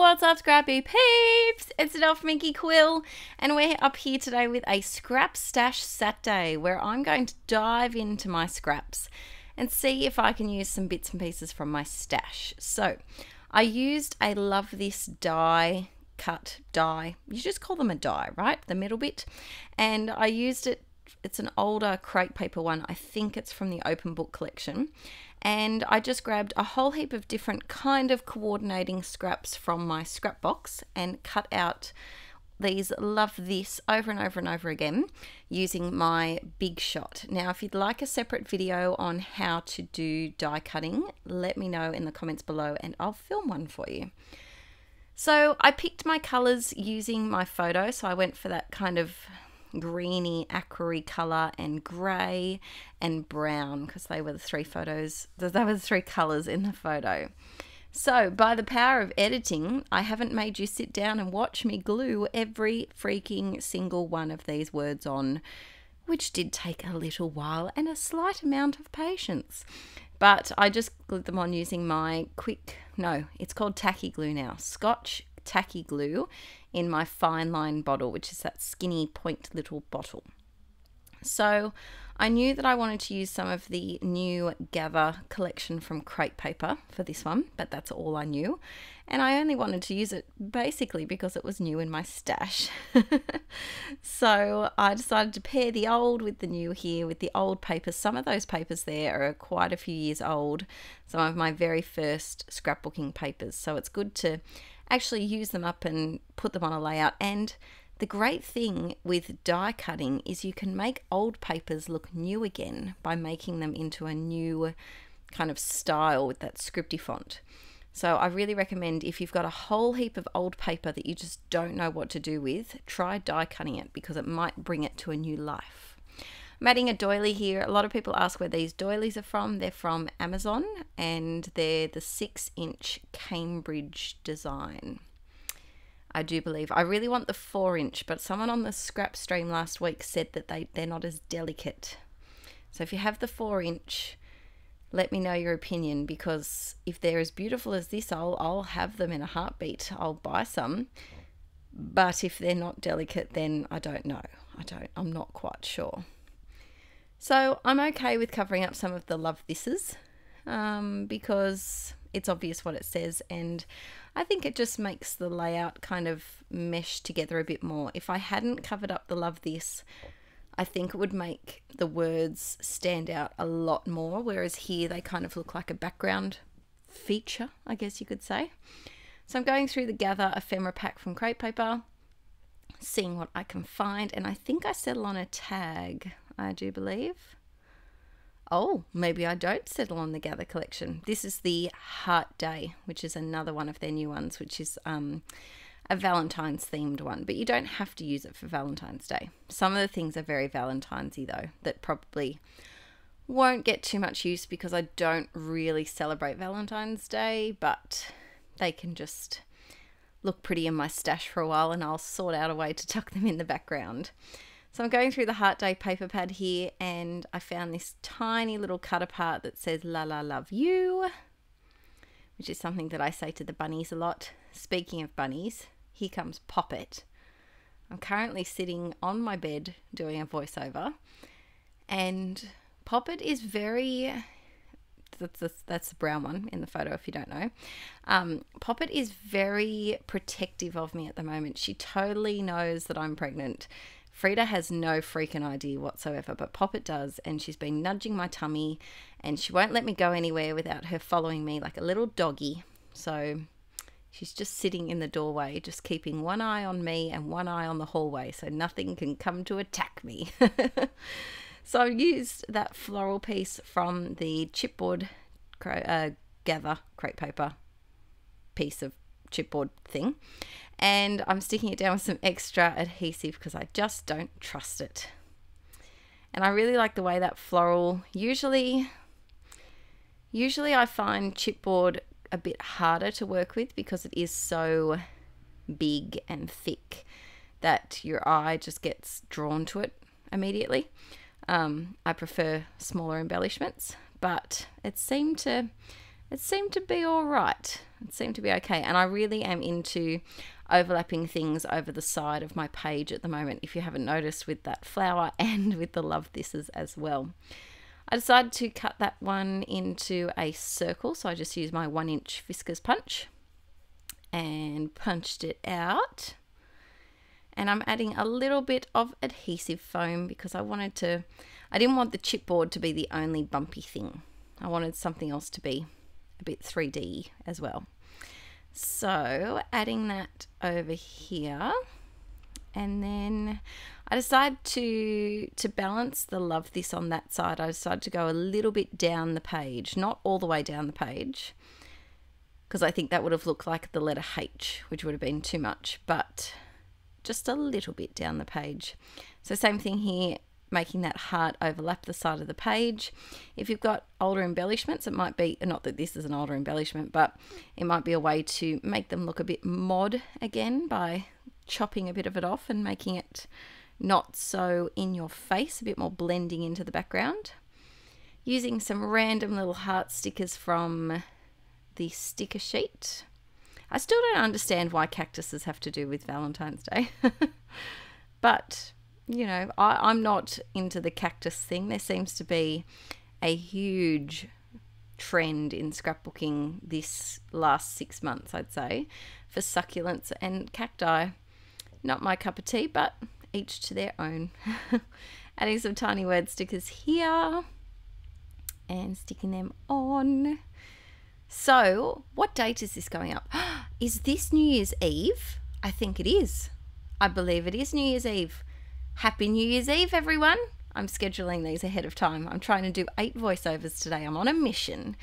What's up, Scrappy peeps? It's Adele from Inkie Quill, and we're up here today with a Scrap Stash Saturday where I'm going to dive into my scraps and see if I can use some bits and pieces from my stash. So I used a Love This die cut die. You just call them a die, right? The middle bit. And I used it. It's an older crate paper one. I think it's from the Open Book collection. And I just grabbed a whole heap of different kind of coordinating scraps from my scrap box and cut out these Love This over and over and over again using my Big Shot. Now, if you'd like a separate video on how to do die cutting, let me know in the comments below and I'll film one for you. So I picked my colors using my photo. So I went for that kind of greeny aquary color and grey and brown because they were the three photos, they were the three colors in the photo. So by the power of editing, I haven't made you sit down and watch me glue every freaking single one of these words on, which did take a little while and a slight amount of patience. But I just glued them on using my it's called tacky glue now, Scotch tacky glue in my fine line bottle, which is that skinny point little bottle. So I knew that I wanted to use some of the new Gather collection from Crate Paper for this one, but that's all I knew. And I only wanted to use it basically because it was new in my stash. So I decided to pair the old with the new here with the old papers. Some of those papers there are quite a few years old, some of my very first scrapbooking papers. So it's good to actually use them up and put them on a layout. And the great thing with die cutting is you can make old papers look new again by making them into a new kind of style with that scripty font. So I really recommend, if you've got a whole heap of old paper that you just don't know what to do with, try die cutting it because it might bring it to a new life. I'm adding a doily here. A lot of people ask where these doilies are from. They're from Amazon and they're the 6-inch Cambridge design, I do believe. I really want the 4-inch, but someone on the scrap stream last week said that they're not as delicate. So if you have the 4-inch, let me know your opinion, because if they're as beautiful as this, I'll have them in a heartbeat. I'll buy some. But if they're not delicate, then I don't know. I'm not quite sure. So I'm okay with covering up some of the Love Thises because it's obvious what it says, and I think it just makes the layout kind of mesh together a bit more. If I hadn't covered up the Love This, I think it would make the words stand out a lot more, whereas here they kind of look like a background feature, I guess you could say. So I'm going through the Gather ephemera pack from Crate Paper, seeing what I can find, and I think I settle on a tag, I do believe. Oh, maybe I don't settle on the Gather collection. This is the Heart Day, which is another one of their new ones, which is a Valentine's themed one, but you don't have to use it for Valentine's Day. Some of the things are very Valentine's-y though, that probably won't get too much use because I don't really celebrate Valentine's Day, but they can just look pretty in my stash for a while and I'll sort out a way to tuck them in the background. So I'm going through the Heart Day paper pad here and I found this tiny little cut apart that says "La La Love You," which is something that I say to the bunnies a lot. Speaking of bunnies, here comes Poppet. I'm currently sitting on my bed doing a voiceover, and Poppet is very, that's the brown one in the photo if you don't know. Poppet is very protective of me at the moment. She totally knows that I'm pregnant. Frida has no freaking idea whatsoever, but Poppet does, and she's been nudging my tummy and she won't let me go anywhere without her following me like a little doggy. So she's just sitting in the doorway, just keeping one eye on me and one eye on the hallway so nothing can come to attack me. So I used that floral piece from the chipboard Gather Crate Paper piece of chipboard thing, and I'm sticking it down with some extra adhesive because I just don't trust it. And I really like the way that floral, usually I find chipboard a bit harder to work with because it is so big and thick that your eye just gets drawn to it immediately. I prefer smaller embellishments, but it seemed to it seemed to be all right. It seemed to be okay. And I really am into overlapping things over the side of my page at the moment, if you haven't noticed, with that flower and with the love thises as well. I decided to cut that one into a circle, so I just used my 1-inch viscose punch and punched it out. And I'm adding a little bit of adhesive foam because I didn't want the chipboard to be the only bumpy thing. I wanted something else to be a bit 3D as well. So adding that over here, and then I decided to balance the love this on that side. I decided to go a little bit down the page, not all the way down the page, because I think that would have looked like the letter H, which would have been too much, but just a little bit down the page. So same thing here, making that heart overlap the side of the page. If you've got older embellishments, it might be, not that this is an older embellishment, but it might be a way to make them look a bit mod again by chopping a bit of it off and making it not so in your face, a bit more blending into the background. Using some random little heart stickers from the sticker sheet. I still don't understand why cactuses have to do with Valentine's Day. But, you know, I'm not into the cactus thing. There seems to be a huge trend in scrapbooking this last 6 months, I'd say, for succulents and cacti. Not my cup of tea, but each to their own. Adding some tiny word stickers here and sticking them on. So, what date is this going up? Is this New Year's Eve? I think it is. I believe it is New Year's Eve. Happy New Year's Eve, everyone. I'm scheduling these ahead of time. I'm trying to do 8 voiceovers today. I'm on a mission.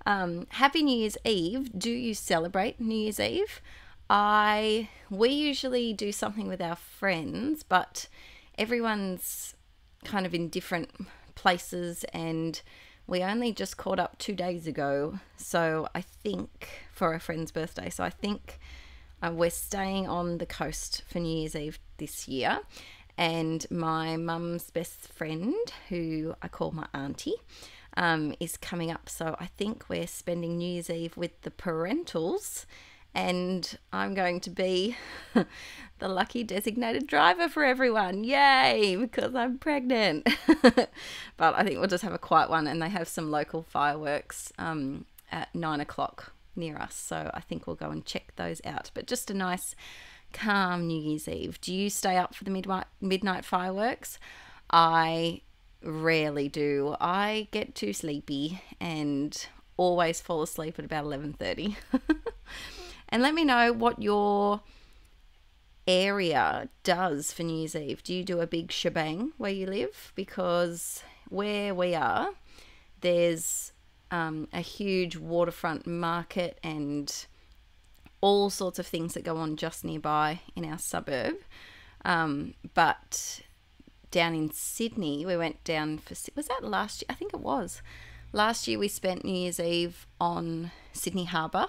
Happy New Year's Eve. Do you celebrate New Year's Eve? We usually do something with our friends, but everyone's kind of in different places, and we only just caught up 2 days ago, so I think, for a friend's birthday, so I think we're staying on the coast for New Year's Eve this year. And my mum's best friend, who I call my auntie, is coming up, so I think we're spending New Year's Eve with the parentals, and I'm going to be the lucky designated driver for everyone. Yay, because I'm pregnant. But I think we'll just have a quiet one, and they have some local fireworks at 9 o'clock near us, so I think we'll go and check those out. But just a nice calm New Year's Eve. Do you stay up for the midnight fireworks? I rarely do. I get too sleepy and always fall asleep at about 11:30. And let me know what your area does for New Year's Eve. Do you do a big shebang where you live? Because where we are, there's a huge waterfront market and all sorts of things that go on just nearby in our suburb. But down in Sydney, we went down for, was that last year? I think it was. Last year we spent New Year's Eve on Sydney Harbour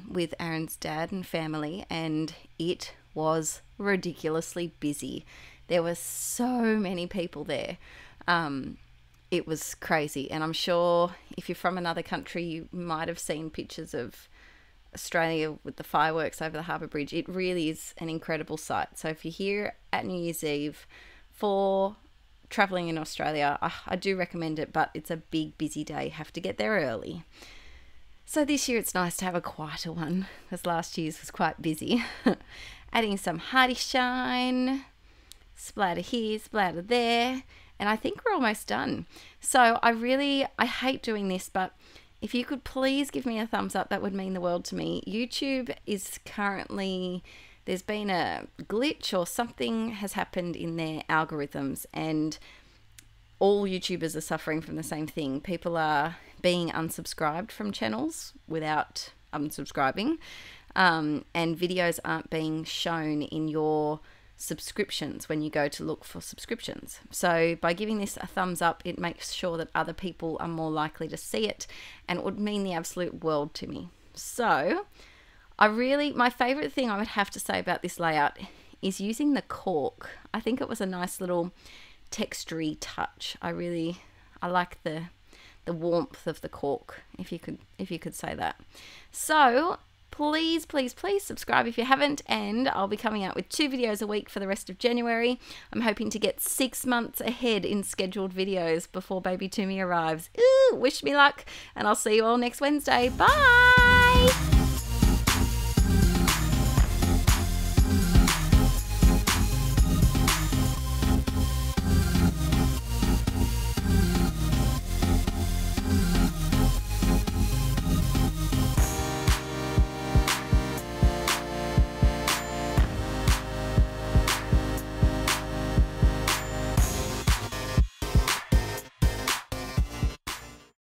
with Aaron's dad and family, and it was ridiculously busy. There were so many people there. It was crazy, and I'm sure if you're from another country, you might have seen pictures of Australia with the fireworks over the Harbour Bridge. It really is an incredible sight. So if you're here at New Year's Eve for travelling in Australia, I do recommend it, but it's a big busy day. You have to get there early. So this year it's nice to have a quieter one, because last year's was quite busy. Adding some Hardy Shine, splatter here, splatter there, and I think we're almost done. So I hate doing this, but if you could please give me a thumbs up, that would mean the world to me. YouTube is currently, there's been a glitch or something has happened in their algorithms, and all YouTubers are suffering from the same thing. People are being unsubscribed from channels without unsubscribing, and videos aren't being shown in your subscriptions when you go to look for subscriptions. So by giving this a thumbs up, it makes sure that other people are more likely to see it, and it would mean the absolute world to me. So my favorite thing I would have to say about this layout is using the cork. I think it was a nice little textury touch. I like the the warmth of the cork, if you could say that. So please, please, please subscribe if you haven't, and I'll be coming out with 2 videos a week for the rest of January. I'm hoping to get 6 months ahead in scheduled videos before baby Toomey arrives. Ooh, wish me luck, and I'll see you all next Wednesday. Bye!